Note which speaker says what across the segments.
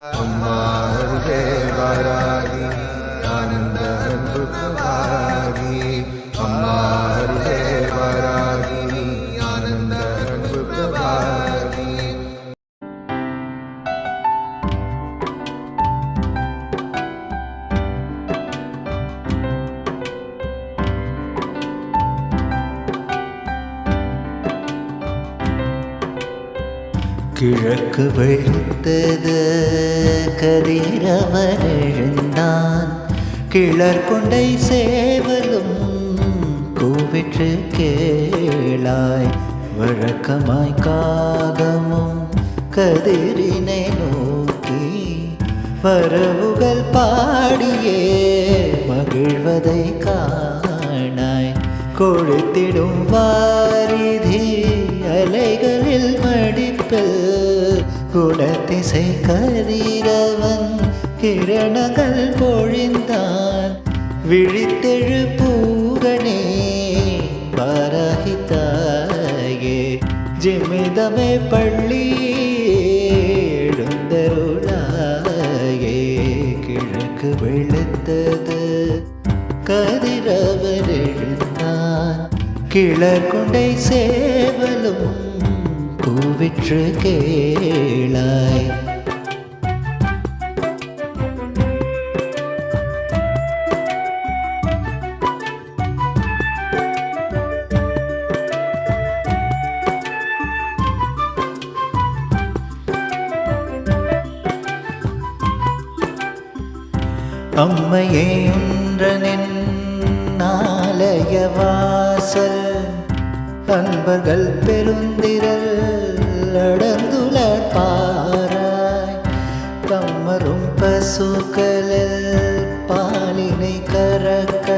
Speaker 1: அம்மா அருகே வாராகி ஆனந்த அன்புக்கு வாராகி அம்மா அருகே வாராகி ஆனந்த அன்புக்கு வாராகி
Speaker 2: கிழக்கு வெளுத்தது கதிரவன் எழுந்தான், கிளர் கொண்டை சேவலும் கூவிற்று கேளாய். வழக்கமாய் காகமும் கதிரினை நோக்கி வரவுகள் பாடியே மகிழ்வதை காணாய். கொழுத்திடும் வாரிதி அலைகளில் மடிப்பில் குணத்திசை கதிரவன் கிரணங்கள் பொழிந்தான். விழித்தெழு பூரணே பாராகித்தாயே, ஜிமிதமே பள்ளி எழுந்தருளாயே. கிழக்கு வெளுத்தது கதிரவன் எழுந்தான், கிளர் கொண்டை சேவலும் கூவிற்று கேளாய். அம்மையே உன்றனின் ஆலய வாசல், அன்பர்கள் பெருந்திரல் அடந்துலர் பாராய். கம்மரும் பசுக்களில் பாலினை கறக்க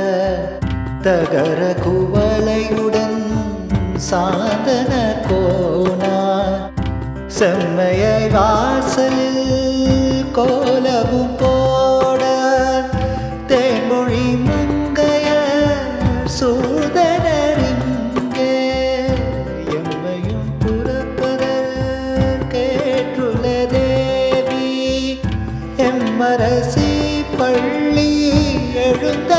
Speaker 2: தகர குவளையுடன் சாதனர் கோனார். செம்மையை வாசலில் கோலவும் போட தேன்மொழி மங்கைய சூதனரிங்கே. எம்மையும் புறப்பதற் கேற்றுள்ள தேவி, எம்மரசி பள்ளி எழுந்த